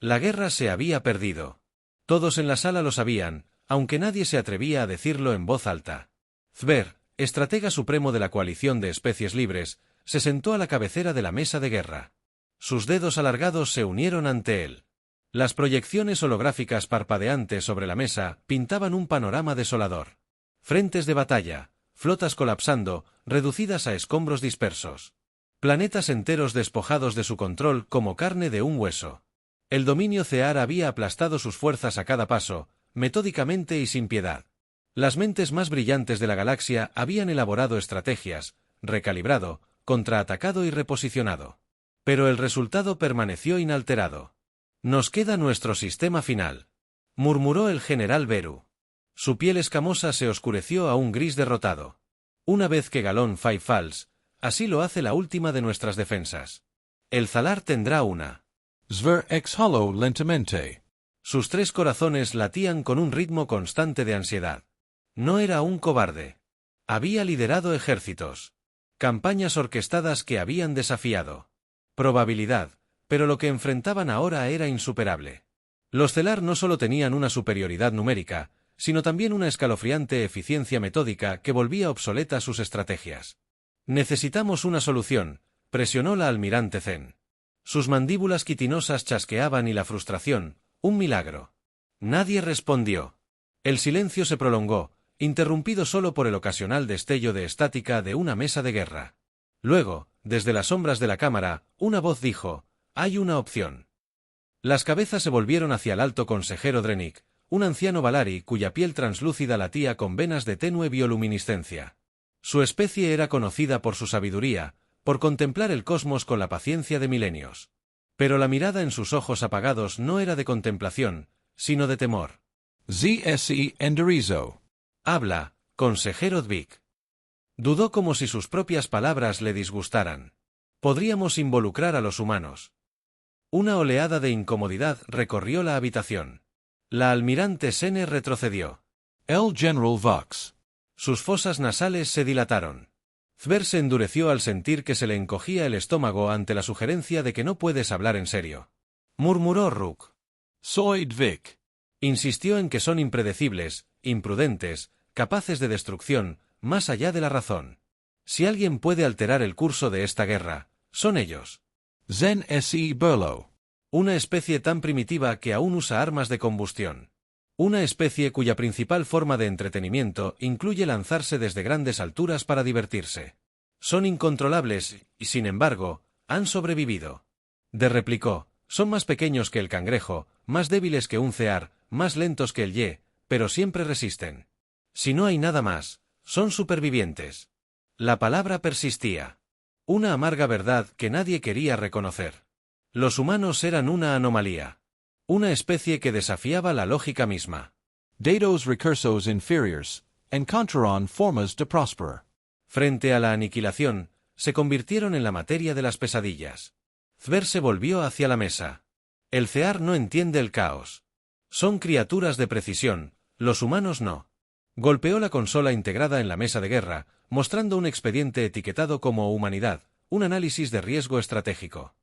La guerra se había perdido. Todos en la sala lo sabían, aunque nadie se atrevía a decirlo en voz alta. Zver, estratega supremo de la coalición de especies libres, se sentó a la cabecera de la mesa de guerra. Sus dedos alargados se unieron ante él. Las proyecciones holográficas parpadeantes sobre la mesa pintaban un panorama desolador. Frentes de batalla, flotas colapsando, reducidas a escombros dispersos. Planetas enteros despojados de su control como carne de un hueso. El dominio Cear había aplastado sus fuerzas a cada paso, metódicamente y sin piedad. Las mentes más brillantes de la galaxia habían elaborado estrategias, recalibrado, contraatacado y reposicionado. Pero el resultado permaneció inalterado. «Nos queda nuestro sistema final», murmuró el general Beru. Su piel escamosa se oscureció a un gris derrotado. «Una vez que Galón Five Falls, así lo hace la última de nuestras defensas. El Zalar tendrá una». Zver exhaló lentamente. Sus 3 corazones latían con un ritmo constante de ansiedad. No era un cobarde. Había liderado ejércitos. Campañas orquestadas que habían desafiado. Probabilidad, pero lo que enfrentaban ahora era insuperable. Los Celar no solo tenían una superioridad numérica, sino también una escalofriante eficiencia metódica que volvía obsoleta sus estrategias. «Necesitamos una solución», presionó la almirante Zen. Sus mandíbulas quitinosas chasqueaban y la frustración, un milagro. Nadie respondió. El silencio se prolongó, interrumpido solo por el ocasional destello de estática de una mesa de guerra. Luego, desde las sombras de la cámara, una voz dijo: «Hay una opción». Las cabezas se volvieron hacia el alto consejero Drenik, un anciano Valari cuya piel translúcida latía con venas de tenue bioluminiscencia. Su especie era conocida por su sabiduría, por contemplar el cosmos con la paciencia de milenios. Pero la mirada en sus ojos apagados no era de contemplación, sino de temor. ZSE Enderizo. «Habla, consejero Dvik». Dudó como si sus propias palabras le disgustaran. «Podríamos involucrar a los humanos». Una oleada de incomodidad recorrió la habitación. La almirante Sene retrocedió. El General Vox. Sus fosas nasales se dilataron. Zver se endureció al sentir que se le encogía el estómago ante la sugerencia de que no puedes hablar en serio. Murmuró Rook. Soy Dvik. Insistió en que son impredecibles, imprudentes, capaces de destrucción, más allá de la razón. Si alguien puede alterar el curso de esta guerra, son ellos. Zen Se Burlo. Una especie tan primitiva que aún usa armas de combustión. Una especie cuya principal forma de entretenimiento incluye lanzarse desde grandes alturas para divertirse. Son incontrolables y, sin embargo, han sobrevivido. De replicó, son más pequeños que el cangrejo, más débiles que un cear, más lentos que el ye, pero siempre resisten. Si no hay nada más, son supervivientes. La palabra persistía. Una amarga verdad que nadie quería reconocer. Los humanos eran una anomalía. Una especie que desafiaba la lógica misma. Datos recursos inferiors, encontraron formas de prosperar. Frente a la aniquilación, se convirtieron en la materia de las pesadillas. Zver se volvió hacia la mesa. El Cear no entiende el caos. Son criaturas de precisión, los humanos no. Golpeó la consola integrada en la mesa de guerra, mostrando un expediente etiquetado como Humanidad, un análisis de riesgo estratégico.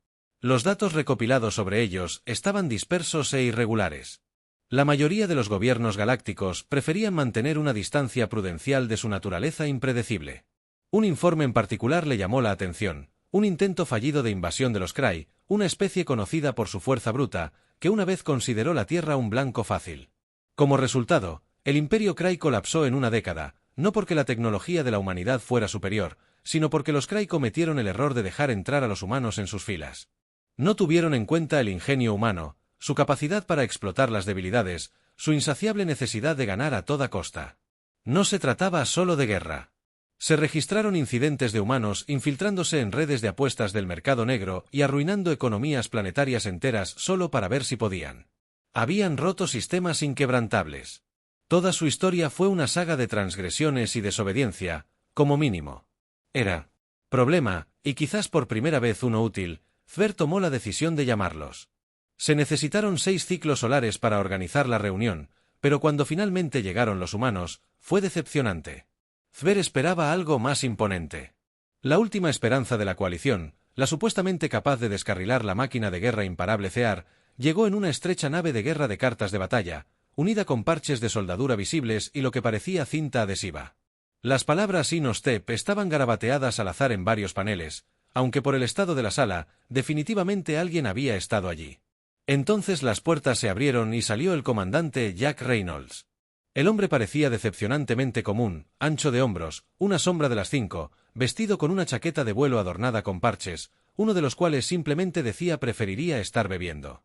Los datos recopilados sobre ellos estaban dispersos e irregulares. La mayoría de los gobiernos galácticos preferían mantener una distancia prudencial de su naturaleza impredecible. Un informe en particular le llamó la atención, un intento fallido de invasión de los Krai, una especie conocida por su fuerza bruta, que una vez consideró la Tierra un blanco fácil. Como resultado, el Imperio Krai colapsó en una década, no porque la tecnología de la humanidad fuera superior, sino porque los Krai cometieron el error de dejar entrar a los humanos en sus filas. No tuvieron en cuenta el ingenio humano, su capacidad para explotar las debilidades, su insaciable necesidad de ganar a toda costa. No se trataba solo de guerra. Se registraron incidentes de humanos infiltrándose en redes de apuestas del mercado negro y arruinando economías planetarias enteras solo para ver si podían. Habían roto sistemas inquebrantables. Toda su historia fue una saga de transgresiones y desobediencia, como mínimo. Era problema, y quizás por primera vez uno útil, Zver tomó la decisión de llamarlos. Se necesitaron 6 ciclos solares para organizar la reunión, pero cuando finalmente llegaron los humanos, fue decepcionante. Zver esperaba algo más imponente. La última esperanza de la coalición, la supuestamente capaz de descarrilar la máquina de guerra imparable Cear, llegó en una estrecha nave de guerra de cartas de batalla, unida con parches de soldadura visibles y lo que parecía cinta adhesiva. Las palabras Inostep estaban garabateadas al azar en varios paneles, aunque por el estado de la sala, definitivamente alguien había estado allí. Entonces las puertas se abrieron y salió el comandante Jack Reynolds. El hombre parecía decepcionantemente común, ancho de hombros, una sombra de las 5, vestido con una chaqueta de vuelo adornada con parches, uno de los cuales simplemente decía preferiría estar bebiendo.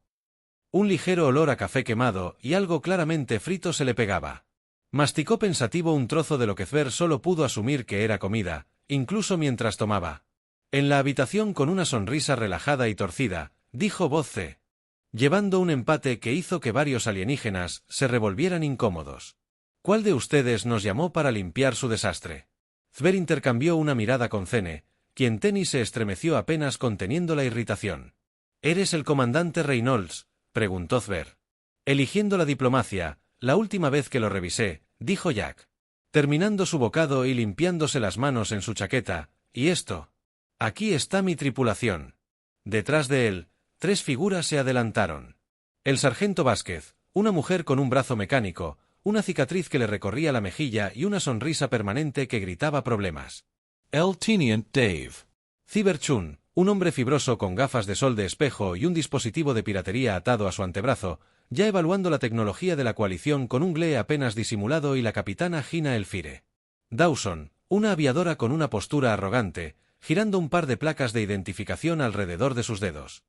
Un ligero olor a café quemado y algo claramente frito se le pegaba. Masticó pensativo un trozo de lo que Thver solo pudo asumir que era comida, incluso mientras tomaba. En la habitación con una sonrisa relajada y torcida, dijo voz C, llevando un empate que hizo que varios alienígenas se revolvieran incómodos. ¿Cuál de ustedes nos llamó para limpiar su desastre? Thver intercambió una mirada con Zene, quien Tenny se estremeció apenas conteniendo la irritación. ¿Eres el comandante Reynolds?, preguntó Thver. Eligiendo la diplomacia, la última vez que lo revisé, dijo Jack, terminando su bocado y limpiándose las manos en su chaqueta, ¿y esto? Aquí está mi tripulación. Detrás de él, 3 figuras se adelantaron. El sargento Vázquez, una mujer con un brazo mecánico, una cicatriz que le recorría la mejilla y una sonrisa permanente que gritaba problemas. El Teniente Dave. Cyberchun, un hombre fibroso con gafas de sol de espejo y un dispositivo de piratería atado a su antebrazo, ya evaluando la tecnología de la coalición con un GLE apenas disimulado, y la capitana Gina Elfire. Dawson, una aviadora con una postura arrogante, girando un par de placas de identificación alrededor de sus dedos.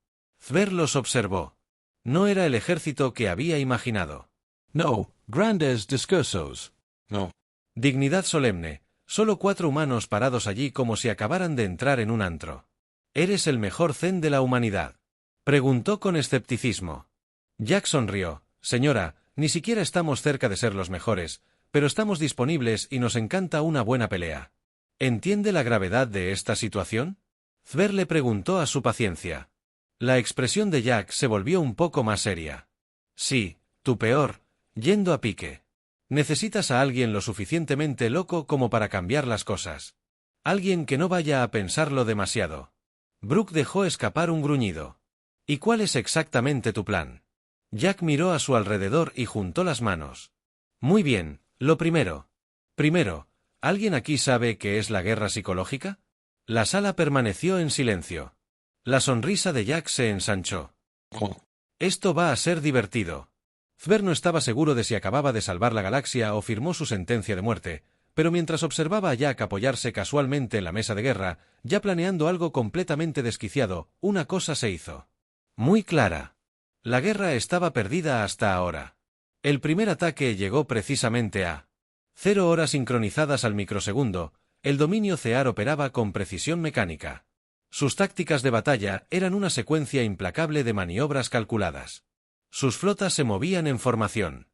Thver los observó. No era el ejército que había imaginado. No, grandes discursos. No. Dignidad solemne, solo 4 humanos parados allí como si acabaran de entrar en un antro. ¿Eres el mejor zen de la humanidad?, preguntó con escepticismo. Jack sonrió. Señora, ni siquiera estamos cerca de ser los mejores, pero estamos disponibles y nos encanta una buena pelea. ¿Entiende la gravedad de esta situación?, Thver le preguntó a su paciencia. La expresión de Jack se volvió un poco más seria. Sí, tu peor, yendo a pique. Necesitas a alguien lo suficientemente loco como para cambiar las cosas. Alguien que no vaya a pensarlo demasiado. Brooke dejó escapar un gruñido. ¿Y cuál es exactamente tu plan? Jack miró a su alrededor y juntó las manos. Muy bien, lo primero. Primero, ¿alguien aquí sabe qué es la guerra psicológica? La sala permaneció en silencio. La sonrisa de Jack se ensanchó. Esto va a ser divertido. Thver no estaba seguro de si acababa de salvar la galaxia o firmó su sentencia de muerte, pero mientras observaba a Jack apoyarse casualmente en la mesa de guerra, ya planeando algo completamente desquiciado, una cosa se hizo muy clara. La guerra estaba perdida hasta ahora. El primer ataque llegó precisamente a 0 horas sincronizadas al microsegundo. El dominio CEAR operaba con precisión mecánica. Sus tácticas de batalla eran una secuencia implacable de maniobras calculadas. Sus flotas se movían en formación.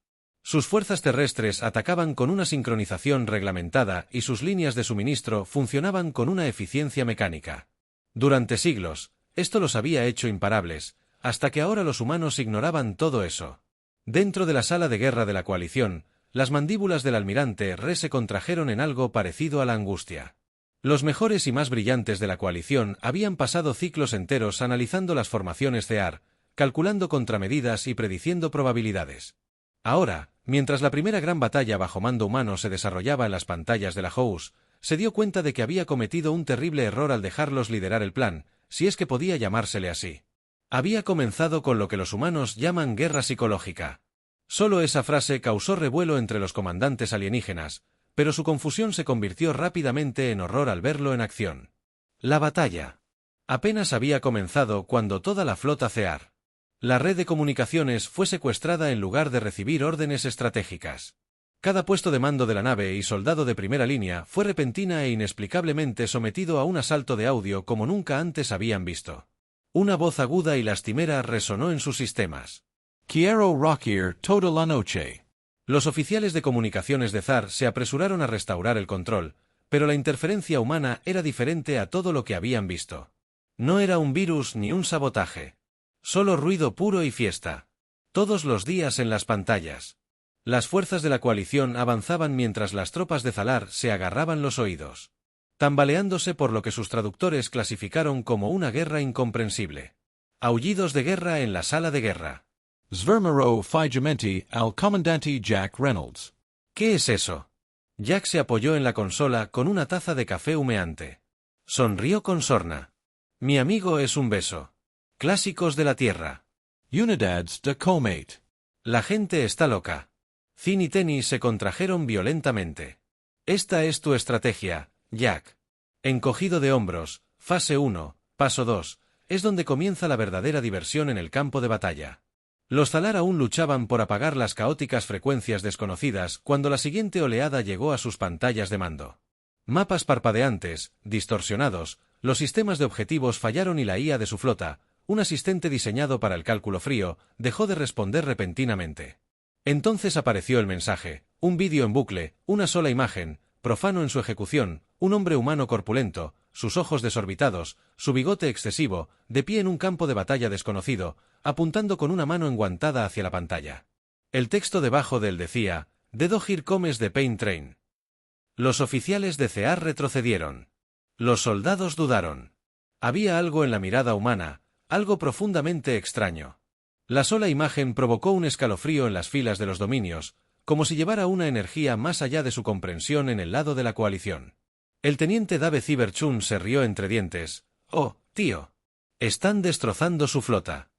Sus fuerzas terrestres atacaban con una sincronización reglamentada y sus líneas de suministro funcionaban con una eficiencia mecánica. Durante siglos, esto los había hecho imparables, hasta que ahora los humanos ignoraban todo eso. Dentro de la sala de guerra de la coalición, las mandíbulas del almirante Re se contrajeron en algo parecido a la angustia. Los mejores y más brillantes de la coalición habían pasado ciclos enteros analizando las formaciones CEAR, calculando contramedidas y prediciendo probabilidades. Ahora, mientras la primera gran batalla bajo mando humano se desarrollaba en las pantallas de la House, se dio cuenta de que había cometido un terrible error al dejarlos liderar el plan, si es que podía llamársele así. Había comenzado con lo que los humanos llaman guerra psicológica. Solo esa frase causó revuelo entre los comandantes alienígenas, pero su confusión se convirtió rápidamente en horror al verlo en acción. La batalla apenas había comenzado cuando toda la flota CEAR. La red de comunicaciones fue secuestrada en lugar de recibir órdenes estratégicas. Cada puesto de mando de la nave y soldado de primera línea fue repentina e inexplicablemente sometido a un asalto de audio como nunca antes habían visto. Una voz aguda y lastimera resonó en sus sistemas. Quiero rockir toda la noche. Los oficiales de comunicaciones de ZAR se apresuraron a restaurar el control, pero la interferencia humana era diferente a todo lo que habían visto. No era un virus ni un sabotaje. Solo ruido puro y fiesta. Todos los días en las pantallas. Las fuerzas de la coalición avanzaban mientras las tropas de Zalar se agarraban los oídos, tambaleándose por lo que sus traductores clasificaron como una guerra incomprensible. Aullidos de guerra en la sala de guerra. Zvermero Figementi al Comandante Jack Reynolds. ¿Qué es eso? Jack se apoyó en la consola con una taza de café humeante. Sonrió con sorna. Mi amigo es un beso. Clásicos de la Tierra. Unidades de Comate. La gente está loca. Finn y Tenny se contrajeron violentamente. Esta es tu estrategia, Jack. Encogido de hombros, fase 1, paso 2, es donde comienza la verdadera diversión en el campo de batalla. Los Zalar aún luchaban por apagar las caóticas frecuencias desconocidas cuando la siguiente oleada llegó a sus pantallas de mando. Mapas parpadeantes, distorsionados, los sistemas de objetivos fallaron y la IA de su flota, un asistente diseñado para el cálculo frío, dejó de responder repentinamente. Entonces apareció el mensaje, un vídeo en bucle, una sola imagen, profano en su ejecución, un hombre humano corpulento, sus ojos desorbitados, su bigote excesivo, de pie en un campo de batalla desconocido, apuntando con una mano enguantada hacia la pantalla. El texto debajo de él decía, «Dedo Here comes the Pain Train». Los oficiales de CEAR retrocedieron. Los soldados dudaron. Había algo en la mirada humana, algo profundamente extraño. La sola imagen provocó un escalofrío en las filas de los dominios, como si llevara una energía más allá de su comprensión en el lado de la coalición. El teniente Dave Cyberchun se rió entre dientes. «Oh, tío. Están destrozando su flota».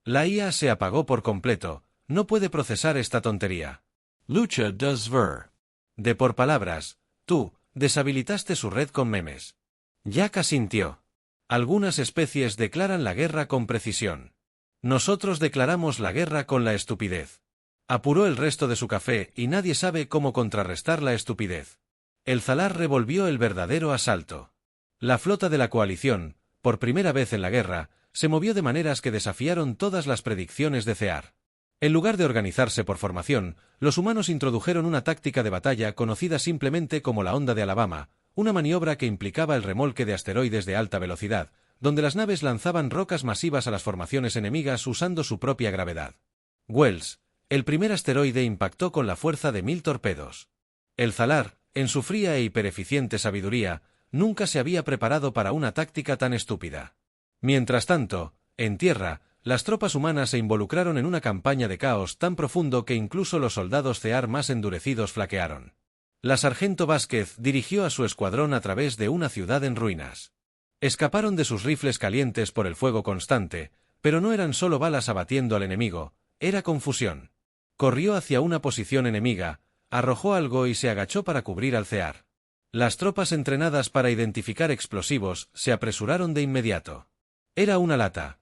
La IA se apagó por completo, no puede procesar esta tontería. Lucha de Zver. De por palabras, tú, deshabilitaste su red con memes. Jack asintió. Algunas especies declaran la guerra con precisión. Nosotros declaramos la guerra con la estupidez. Apuró el resto de su café y nadie sabe cómo contrarrestar la estupidez. El Zalar revolvió el verdadero asalto. La flota de la coalición, por primera vez en la guerra, se movió de maneras que desafiaron todas las predicciones de CEAR. En lugar de organizarse por formación, los humanos introdujeron una táctica de batalla conocida simplemente como la Onda de Alabama, una maniobra que implicaba el remolque de asteroides de alta velocidad, donde las naves lanzaban rocas masivas a las formaciones enemigas usando su propia gravedad. Wells, el primer asteroide impactó con la fuerza de 1000 torpedos. El Zalar, en su fría e hipereficiente sabiduría, nunca se había preparado para una táctica tan estúpida. Mientras tanto, en tierra, las tropas humanas se involucraron en una campaña de caos tan profundo que incluso los soldados CEAR más endurecidos flaquearon. La sargento Vázquez dirigió a su escuadrón a través de una ciudad en ruinas. Escaparon de sus rifles calientes por el fuego constante, pero no eran solo balas abatiendo al enemigo, era confusión. Corrió hacia una posición enemiga, arrojó algo y se agachó para cubrir al CEAR. Las tropas entrenadas para identificar explosivos se apresuraron de inmediato. Era una lata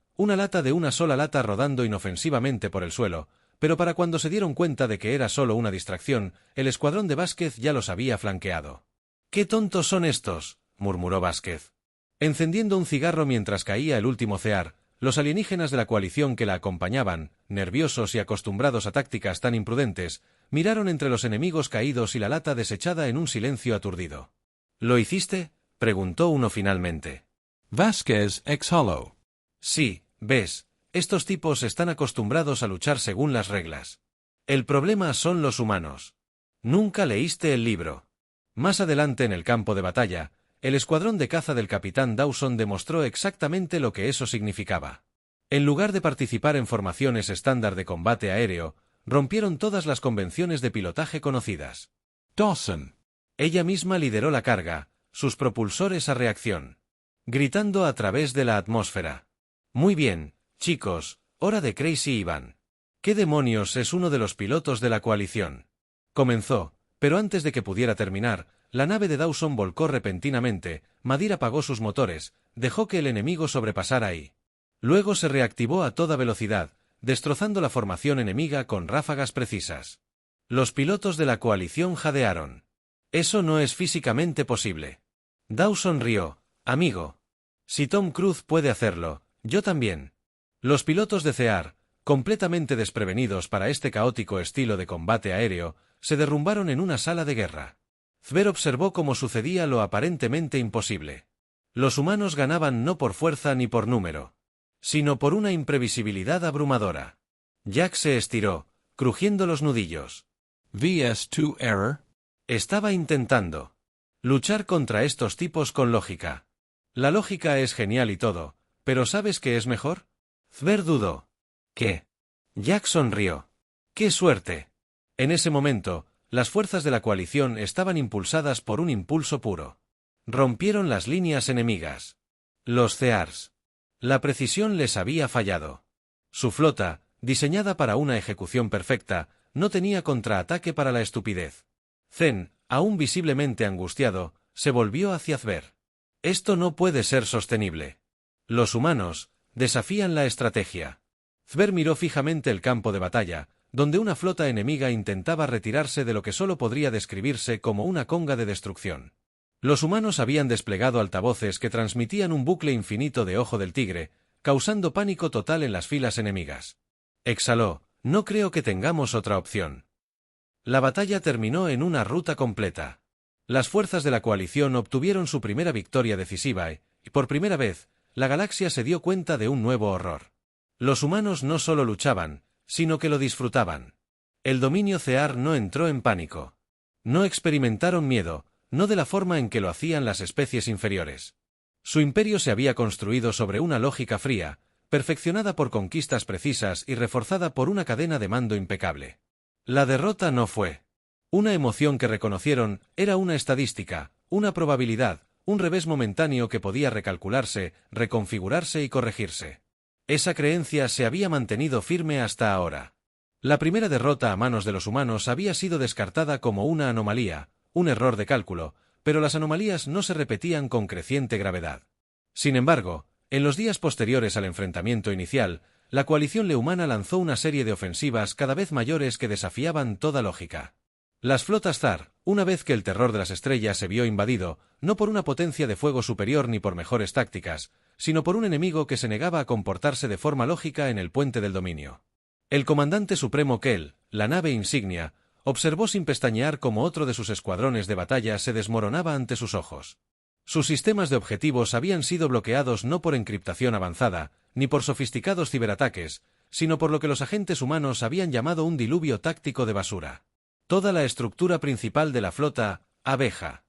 de una sola lata rodando inofensivamente por el suelo, pero para cuando se dieron cuenta de que era solo una distracción, el escuadrón de Vázquez ya los había flanqueado. «¡Qué tontos son estos!», murmuró Vázquez. Encendiendo un cigarro mientras caía el último CEAR, los alienígenas de la coalición que la acompañaban, nerviosos y acostumbrados a tácticas tan imprudentes, miraron entre los enemigos caídos y la lata desechada en un silencio aturdido. «¿Lo hiciste?», preguntó uno finalmente. Vázquez exhaló. «Sí, ves, estos tipos están acostumbrados a luchar según las reglas. El problema son los humanos. Nunca leíste el libro». Más adelante en el campo de batalla, el escuadrón de caza del capitán Dawson demostró exactamente lo que eso significaba. En lugar de participar en formaciones estándar de combate aéreo, rompieron todas las convenciones de pilotaje conocidas. Dawson. Ella misma lideró la carga, sus propulsores a reacción, gritando a través de la atmósfera. «Muy bien, chicos, hora de Crazy Ivan. ¿Qué demonios es uno de los pilotos de la coalición?». Comenzó, pero antes de que pudiera terminar, la nave de Dawson volcó repentinamente, Madir apagó sus motores, dejó que el enemigo sobrepasara y luego se reactivó a toda velocidad, destrozando la formación enemiga con ráfagas precisas. Los pilotos de la coalición jadearon. «Eso no es físicamente posible». Dawson rió. «Amigo. Si Tom Cruise puede hacerlo, yo también». Los pilotos de CEAR, completamente desprevenidos para este caótico estilo de combate aéreo, se derrumbaron en una sala de guerra. Zver observó cómo sucedía lo aparentemente imposible. Los humanos ganaban no por fuerza ni por número, sino por una imprevisibilidad abrumadora. Jack se estiró, crujiendo los nudillos. VS2 error. Estaba intentando luchar contra estos tipos con lógica. La lógica es genial y todo, pero ¿sabes qué es mejor? Thver dudó. ¿Qué? Jack sonrió. ¡Qué suerte! En ese momento, las fuerzas de la coalición estaban impulsadas por un impulso puro. Rompieron las líneas enemigas. Los Thears. La precisión les había fallado. Su flota, diseñada para una ejecución perfecta, no tenía contraataque para la estupidez. Zen, aún visiblemente angustiado, se volvió hacia Thver. Esto no puede ser sostenible. Los humanos desafían la estrategia. Thver miró fijamente el campo de batalla, donde una flota enemiga intentaba retirarse de lo que solo podría describirse como una conga de destrucción. Los humanos habían desplegado altavoces que transmitían un bucle infinito de Ojo del Tigre, causando pánico total en las filas enemigas. Exhaló, no creo que tengamos otra opción. La batalla terminó en una ruta completa. Las fuerzas de la coalición obtuvieron su primera victoria decisiva y, por primera vez, la galaxia se dio cuenta de un nuevo horror. Los humanos no solo luchaban, sino que lo disfrutaban. El dominio Thear no entró en pánico. No experimentaron miedo, no de la forma en que lo hacían las especies inferiores. Su imperio se había construido sobre una lógica fría, perfeccionada por conquistas precisas y reforzada por una cadena de mando impecable. La derrota no fue una emoción que reconocieron, era una estadística, una probabilidad, un revés momentáneo que podía recalcularse, reconfigurarse y corregirse. Esa creencia se había mantenido firme hasta ahora. La primera derrota a manos de los humanos había sido descartada como una anomalía, un error de cálculo, pero las anomalías no se repetían con creciente gravedad. Sin embargo, en los días posteriores al enfrentamiento inicial, la coalición lehumana lanzó una serie de ofensivas cada vez mayores que desafiaban toda lógica. Las flotas Thar, una vez que el terror de las estrellas se vio invadido, no por una potencia de fuego superior ni por mejores tácticas, sino por un enemigo que se negaba a comportarse de forma lógica en el puente del dominio. El comandante supremo Kel, la nave insignia, observó sin pestañear cómo otro de sus escuadrones de batalla se desmoronaba ante sus ojos. Sus sistemas de objetivos habían sido bloqueados no por encriptación avanzada, ni por sofisticados ciberataques, sino por lo que los agentes humanos habían llamado un diluvio táctico de basura. Toda la estructura principal de la flota, abeja.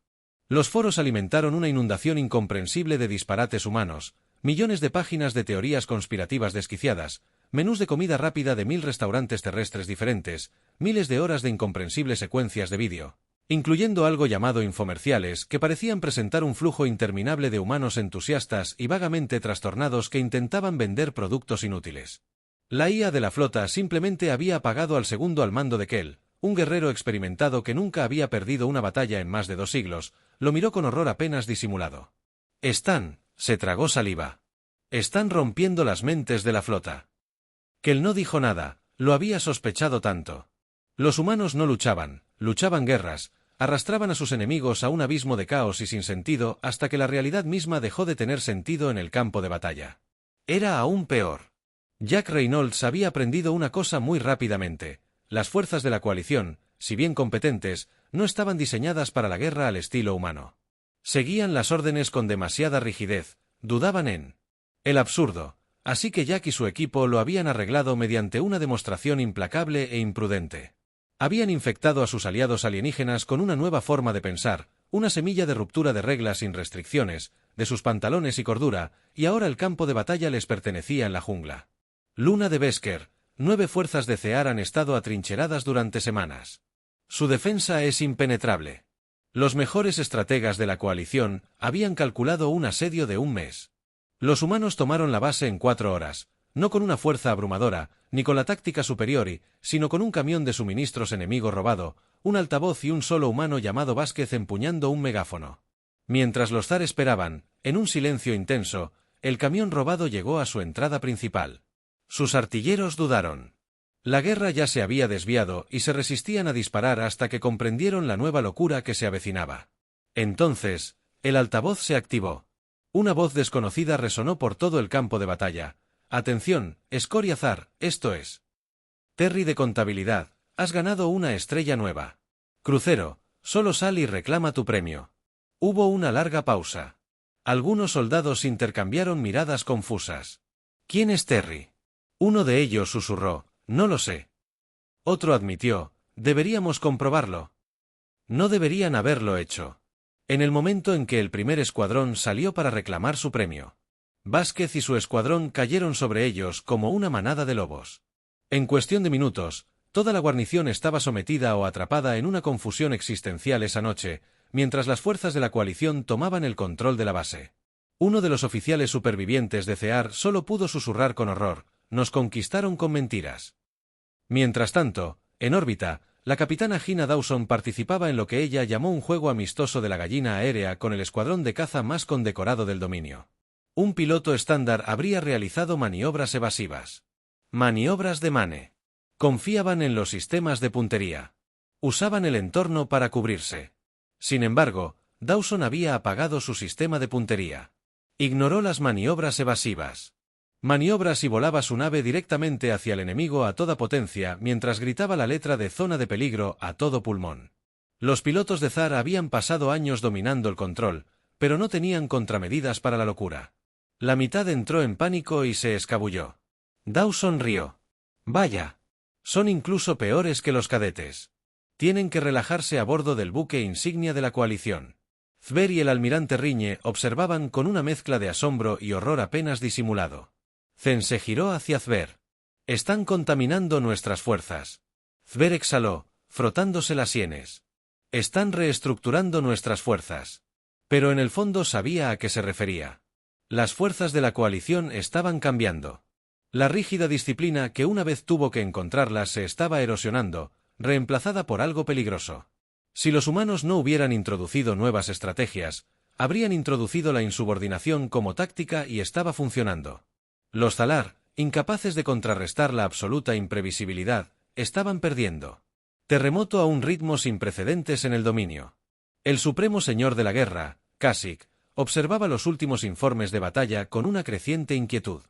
Los foros alimentaron una inundación incomprensible de disparates humanos, millones de páginas de teorías conspirativas desquiciadas, menús de comida rápida de 1000 restaurantes terrestres diferentes, miles de horas de incomprensibles secuencias de vídeo, incluyendo algo llamado infomerciales que parecían presentar un flujo interminable de humanos entusiastas y vagamente trastornados que intentaban vender productos inútiles. La IA de la flota simplemente había apagado al segundo al mando de Kel. Un guerrero experimentado que nunca había perdido una batalla en más de 2 siglos, lo miró con horror apenas disimulado. Se tragó saliva. Están rompiendo las mentes de la flota. Kel no dijo nada, lo había sospechado tanto. Los humanos no luchaban guerras, arrastraban a sus enemigos a un abismo de caos y sin sentido hasta que la realidad misma dejó de tener sentido en el campo de batalla. Era aún peor. Jack Reynolds había aprendido una cosa muy rápidamente. Las fuerzas de la coalición, si bien competentes, no estaban diseñadas para la guerra al estilo humano. Seguían las órdenes con demasiada rigidez, dudaban en el absurdo, así que Jack y su equipo lo habían arreglado mediante una demostración implacable e imprudente. Habían infectado a sus aliados alienígenas con una nueva forma de pensar, una semilla de ruptura de reglas sin restricciones, de sus pantalones y cordura, y ahora el campo de batalla les pertenecía en la jungla. Luna de Beskar. 9 fuerzas de Thear han estado atrincheradas durante semanas. Su defensa es impenetrable. Los mejores estrategas de la coalición habían calculado un asedio de 1 mes. Los humanos tomaron la base en 4 horas, no con una fuerza abrumadora, ni con la táctica superior, sino con un camión de suministros enemigo robado, un altavoz y un solo humano llamado Vázquez empuñando un megáfono. Mientras los Thar esperaban, en un silencio intenso, el camión robado llegó a su entrada principal. Sus artilleros dudaron. La guerra ya se había desviado y se resistían a disparar hasta que comprendieron la nueva locura que se avecinaba. Entonces, el altavoz se activó. Una voz desconocida resonó por todo el campo de batalla. «Atención, Escoria Thar, esto es Terry de contabilidad, has ganado una estrella nueva. Crucero, solo sal y reclama tu premio». Hubo una larga pausa. Algunos soldados intercambiaron miradas confusas. «¿Quién es Terry?». Uno de ellos susurró, «No lo sé». Otro admitió, «Deberíamos comprobarlo». No deberían haberlo hecho. En el momento en que el primer escuadrón salió para reclamar su premio. Vázquez y su escuadrón cayeron sobre ellos como una manada de lobos. En cuestión de minutos, toda la guarnición estaba sometida o atrapada en una confusión existencial esa noche, mientras las fuerzas de la coalición tomaban el control de la base. Uno de los oficiales supervivientes de Thear solo pudo susurrar con horror: «Nos conquistaron con mentiras». Mientras tanto, en órbita, la capitana Gina Dawson participaba en lo que ella llamó un juego amistoso de la gallina aérea con el escuadrón de caza más condecorado del dominio. Un piloto estándar habría realizado maniobras evasivas. Maniobras de Mane. Confiaban en los sistemas de puntería. Usaban el entorno para cubrirse. Sin embargo, Dawson había apagado su sistema de puntería. Ignoró las maniobras evasivas. Maniobras y volaba su nave directamente hacia el enemigo a toda potencia mientras gritaba la letra de zona de peligro a todo pulmón. Los pilotos de Thear habían pasado años dominando el control, pero no tenían contramedidas para la locura. La mitad entró en pánico y se escabulló. Dawson rió. «Vaya. Son incluso peores que los cadetes. Tienen que relajarse a bordo del buque insignia de la coalición». Thver y el almirante Riñe observaban con una mezcla de asombro y horror apenas disimulado. Zen se giró hacia Thver. «Están contaminando nuestras fuerzas». Thver exhaló, frotándose las sienes. «Están reestructurando nuestras fuerzas». Pero en el fondo sabía a qué se refería. Las fuerzas de la coalición estaban cambiando. La rígida disciplina que una vez tuvo que encontrarlas se estaba erosionando, reemplazada por algo peligroso. Si los humanos no hubieran introducido nuevas estrategias, habrían introducido la insubordinación como táctica y estaba funcionando. Los Thalar, incapaces de contrarrestar la absoluta imprevisibilidad, estaban perdiendo. Terremoto a un ritmo sin precedentes en el dominio. El supremo señor de la guerra, Kashyyyk, observaba los últimos informes de batalla con una creciente inquietud.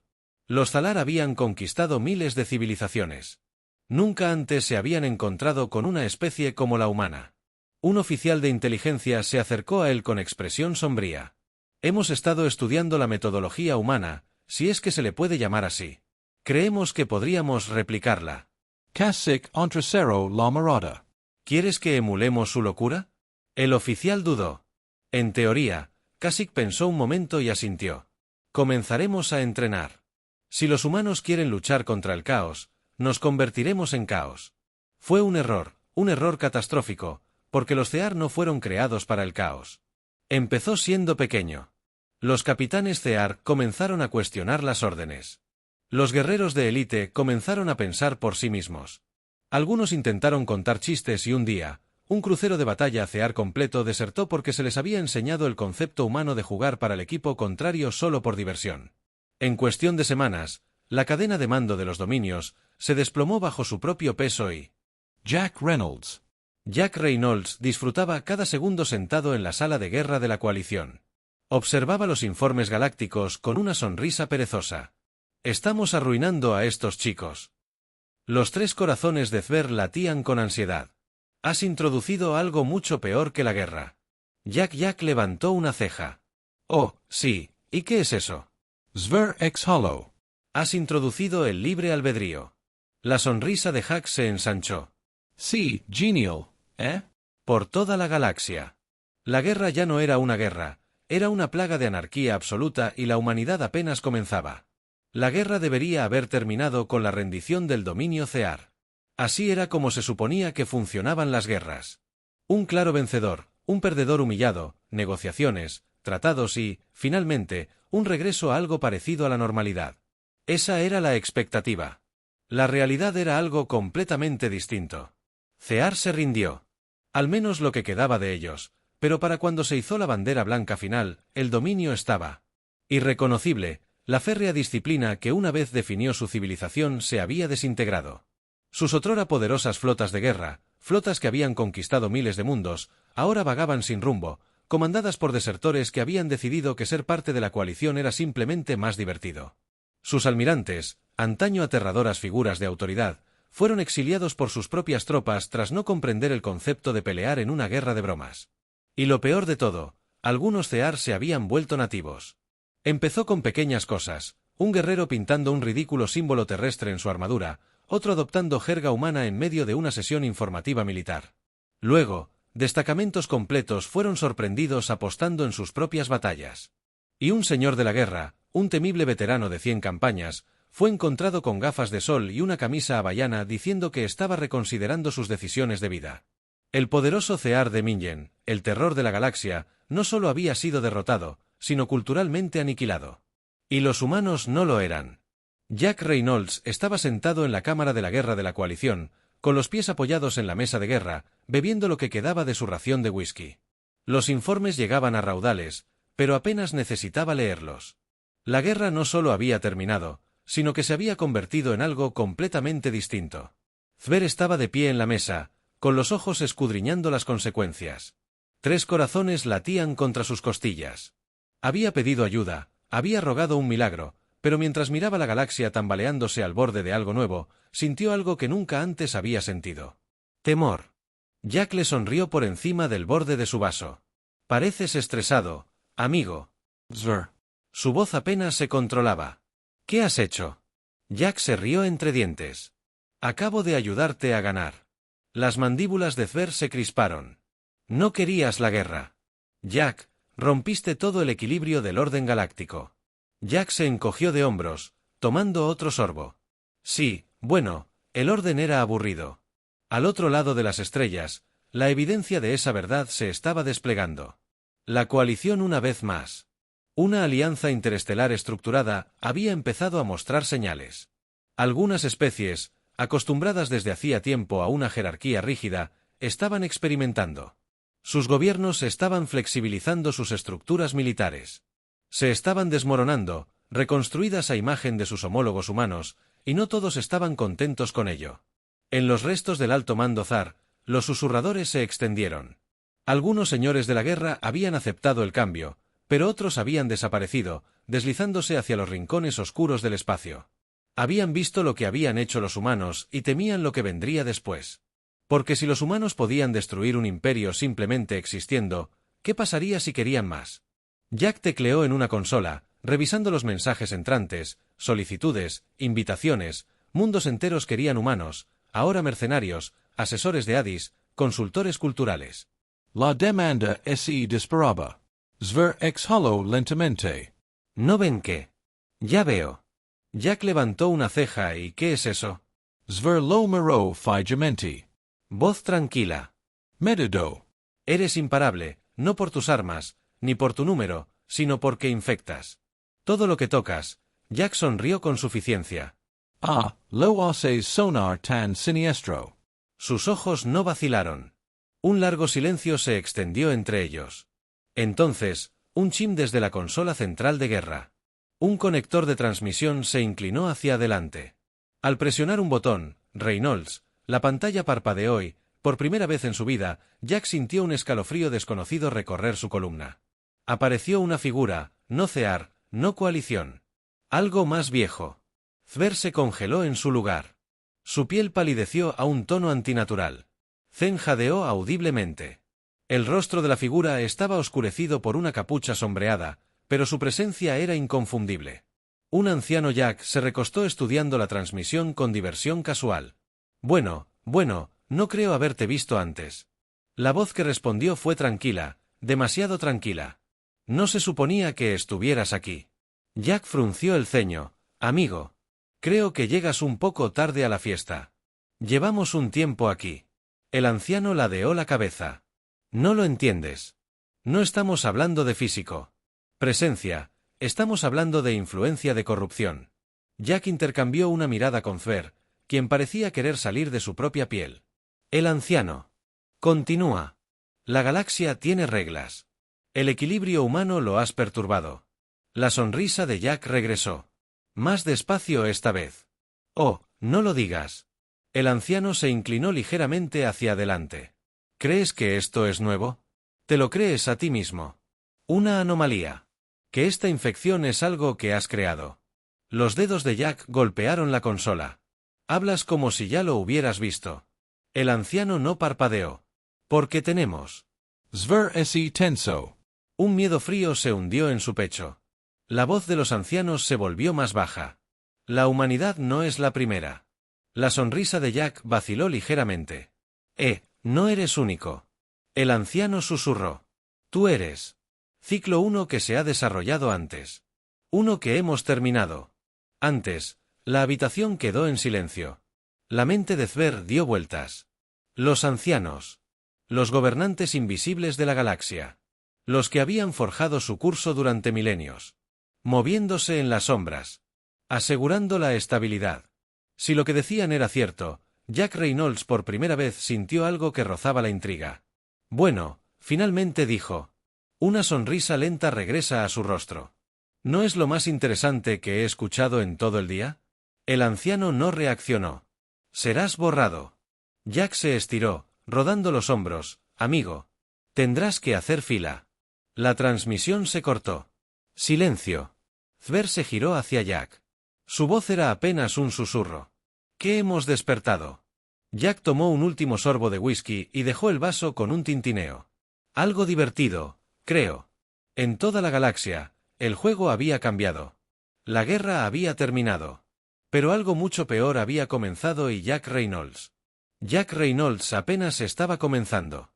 Los Thalar habían conquistado miles de civilizaciones. Nunca antes se habían encontrado con una especie como la humana. Un oficial de inteligencia se acercó a él con expresión sombría. «Hemos estado estudiando la metodología humana, si es que se le puede llamar así. Creemos que podríamos replicarla». Kashyyyk Entrecero la Marada. «¿Quieres que emulemos su locura?» El oficial dudó. En teoría, Kashyyyk pensó un momento y asintió. «Comenzaremos a entrenar. Si los humanos quieren luchar contra el caos, nos convertiremos en caos». Fue un error catastrófico, porque los Thear no fueron creados para el caos. Empezó siendo pequeño. Los capitanes Thear comenzaron a cuestionar las órdenes. Los guerreros de élite comenzaron a pensar por sí mismos. Algunos intentaron contar chistes y un día, un crucero de batalla Thear completo desertó porque se les había enseñado el concepto humano de jugar para el equipo contrario solo por diversión. En cuestión de semanas, la cadena de mando de los dominios se desplomó bajo su propio peso y Jack Reynolds. Jack Reynolds disfrutaba cada segundo sentado en la sala de guerra de la coalición. Observaba los informes galácticos con una sonrisa perezosa. «Estamos arruinando a estos chicos». Los 3 corazones de Thver latían con ansiedad. «Has introducido algo mucho peor que la guerra». Jack levantó una ceja. «Oh, sí, ¿y qué es eso?» Thver exhaló. «Has introducido el libre albedrío». La sonrisa de Jack se ensanchó. Sí, genial, ¿eh? Por toda la galaxia. La guerra ya no era una guerra, era una plaga de anarquía absoluta y la humanidad apenas comenzaba. La guerra debería haber terminado con la rendición del dominio Thear. Así era como se suponía que funcionaban las guerras. Un claro vencedor, un perdedor humillado, negociaciones, tratados y, finalmente, un regreso a algo parecido a la normalidad. Esa era la expectativa. La realidad era algo completamente distinto. Thear se rindió. Al menos lo que quedaba de ellos, pero para cuando se izó la bandera blanca final, el dominio estaba irreconocible. La férrea disciplina que una vez definió su civilización se había desintegrado. Sus otrora poderosas flotas de guerra, flotas que habían conquistado miles de mundos, ahora vagaban sin rumbo, comandadas por desertores que habían decidido que ser parte de la coalición era simplemente más divertido. Sus almirantes, antaño aterradoras figuras de autoridad, fueron exiliados por sus propias tropas tras no comprender el concepto de pelear en una guerra de bromas. Y lo peor de todo, algunos Thear se habían vuelto nativos. Empezó con pequeñas cosas, un guerrero pintando un ridículo símbolo terrestre en su armadura, otro adoptando jerga humana en medio de una sesión informativa militar. Luego, destacamentos completos fueron sorprendidos apostando en sus propias batallas. Y un señor de la guerra, un temible veterano de 100 campañas, fue encontrado con gafas de sol y una camisa hawaiana diciendo que estaba reconsiderando sus decisiones de vida. El poderoso Thear de Mingen, el terror de la galaxia, no solo había sido derrotado, sino culturalmente aniquilado. Y los humanos no lo eran. Jack Reynolds estaba sentado en la cámara de la guerra de la coalición, con los pies apoyados en la mesa de guerra, bebiendo lo que quedaba de su ración de whisky. Los informes llegaban a raudales, pero apenas necesitaba leerlos. La guerra no solo había terminado, sino que se había convertido en algo completamente distinto. Thver estaba de pie en la mesa, con los ojos escudriñando las consecuencias. 3 corazones latían contra sus costillas. Había pedido ayuda, había rogado un milagro, pero mientras miraba la galaxia tambaleándose al borde de algo nuevo, sintió algo que nunca antes había sentido. Temor. Jack le sonrió por encima del borde de su vaso. Pareces estresado, amigo. Zver. Su voz apenas se controlaba. ¿Qué has hecho? Jack se rió entre dientes. Acabo de ayudarte a ganar. Las mandíbulas de Thver se crisparon. No querías la guerra. Jack, rompiste todo el equilibrio del orden galáctico. Jack se encogió de hombros, tomando otro sorbo. Sí, bueno, el orden era aburrido. Al otro lado de las estrellas, la evidencia de esa verdad se estaba desplegando. La coalición una vez más. Una alianza interestelar estructurada había empezado a mostrar señales. Algunas especies, acostumbradas desde hacía tiempo a una jerarquía rígida, estaban experimentando. Sus gobiernos estaban flexibilizando sus estructuras militares. Se estaban desmoronando, reconstruidas a imagen de sus homólogos humanos, y no todos estaban contentos con ello. En los restos del alto mando zar, los susurradores se extendieron. Algunos señores de la guerra habían aceptado el cambio, pero otros habían desaparecido, deslizándose hacia los rincones oscuros del espacio. Habían visto lo que habían hecho los humanos y temían lo que vendría después. Porque si los humanos podían destruir un imperio simplemente existiendo, ¿qué pasaría si querían más? Jack tecleó en una consola, revisando los mensajes entrantes, solicitudes, invitaciones, mundos enteros querían humanos, ahora mercenarios, asesores de Addis, consultores culturales. La demanda se disparaba. Zver exhaló lentamente. ¿No ven qué? Ya veo. Jack levantó una ceja y ¿qué es eso? Zver lo miró fijamente. Voz tranquila. Meditó. Eres imparable, no por tus armas, ni por tu número, sino porque infectas. Todo lo que tocas. Jack sonrió con suficiencia. Ah, lo haces sonar tan siniestro. Sus ojos no vacilaron. Un largo silencio se extendió entre ellos. Entonces, un chim desde la consola central de guerra. Un conector de transmisión se inclinó hacia adelante. Al presionar un botón, Reynolds, la pantalla parpadeó y, por primera vez en su vida, Jack sintió un escalofrío desconocido recorrer su columna. Apareció una figura, no Thear, no coalición. Algo más viejo. Thver se congeló en su lugar. Su piel palideció a un tono antinatural. Zen jadeó audiblemente. El rostro de la figura estaba oscurecido por una capucha sombreada, pero su presencia era inconfundible. Un anciano Jack se recostó estudiando la transmisión con diversión casual. Bueno, no creo haberte visto antes. La voz que respondió fue tranquila, demasiado tranquila. No se suponía que estuvieras aquí. Jack frunció el ceño. Amigo. Creo que llegas un poco tarde a la fiesta. Llevamos un tiempo aquí. El anciano ladeó la cabeza. No lo entiendes. No estamos hablando de físico. Presencia, estamos hablando de influencia de corrupción. Jack intercambió una mirada con Thver, quien parecía querer salir de su propia piel. El anciano. Continúa. La galaxia tiene reglas. El equilibrio humano lo has perturbado. La sonrisa de Jack regresó. Más despacio esta vez. Oh, no lo digas. El anciano se inclinó ligeramente hacia adelante. ¿Crees que esto es nuevo? ¿Te lo crees a ti mismo? Una anomalía. Que esta infección es algo que has creado. Los dedos de Jack golpearon la consola. Hablas como si ya lo hubieras visto. El anciano no parpadeó. Porque tenemos. Zver se tensó. Un miedo frío se hundió en su pecho. La voz de los ancianos se volvió más baja. La humanidad no es la primera. La sonrisa de Jack vaciló ligeramente. No eres único. El anciano susurró. Tú eres. Ciclo 1 que se ha desarrollado antes. Uno que hemos terminado. Antes, la habitación quedó en silencio. La mente de Zver dio vueltas. Los ancianos. Los gobernantes invisibles de la galaxia. Los que habían forjado su curso durante milenios. Moviéndose en las sombras. Asegurando la estabilidad. Si lo que decían era cierto, Jack Reynolds por primera vez sintió algo que rozaba la intriga. Bueno, finalmente dijo. Una sonrisa lenta regresa a su rostro. ¿No es lo más interesante que he escuchado en todo el día? El anciano no reaccionó. Serás borrado. Jack se estiró, rodando los hombros. Amigo. Tendrás que hacer fila. La transmisión se cortó. Silencio. Zver se giró hacia Jack. Su voz era apenas un susurro. ¿Qué hemos despertado? Jack tomó un último sorbo de whisky y dejó el vaso con un tintineo. Algo divertido, creo. En toda la galaxia, el juego había cambiado. La guerra había terminado. Pero algo mucho peor había comenzado y Jack Reynolds. Jack Reynolds apenas estaba comenzando.